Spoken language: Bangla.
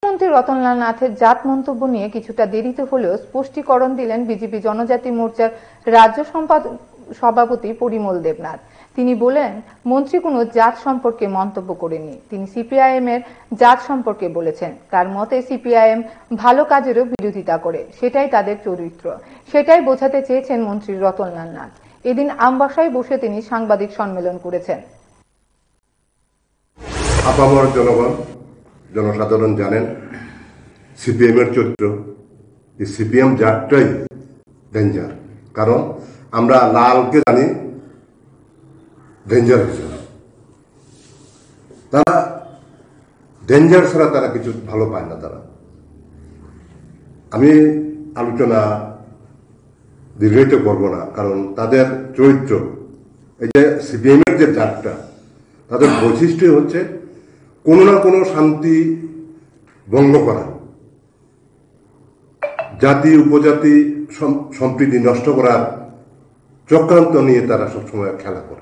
মন্ত্রী রতনলাল নাথের জাত মন্তব্য নিয়ে কিছুটা দেরিতে হলেও স্পষ্টীকরণ দিলেন বিজেপি জনজাতি মোর্চার রাজ্য সভাপতি পরিমল দেবনাথ। তিনি বলেন, মন্ত্রী কোনো জাত সম্পর্কে মন্তব্য করেননি, তিনি সিপিআইএম এর জাত সম্পর্কে বলেছেন। তার মতে সিপিআইএম ভালো কাজেরও বিরোধিতা করে, সেটাই তাদের চরিত্র, সেটাই বোঝাতে চেয়েছেন মন্ত্রী রতনলাল নাথ। এদিন আমবাসায় বসে তিনি সাংবাদিক সম্মেলন করেছেন। আপামর জনগণ জনসাধারণ জানেন সিপিএম এর চরিত্র, এই সিপিএম জাতটাই ডেঞ্জার। কারণ আমরা লালকে জানি ডেঞ্জার হিসেবে, তারা ডেঞ্জার ছাড়া তারা কিছু ভালো পায় না। তারা আমি আলোচনা দীর্ঘায়িত করব না, কারণ তাদের চরিত্র, এই যে সিপিএম এর যে জাতটা, তাদের বৈশিষ্ট্য হচ্ছে কোনো না কোনো শান্তি ভঙ্গ করা, জাতি উপজাতি সম্প্রীতি নষ্ট করার চক্রান্ত নিয়ে তারা সবসময় খেলা করে।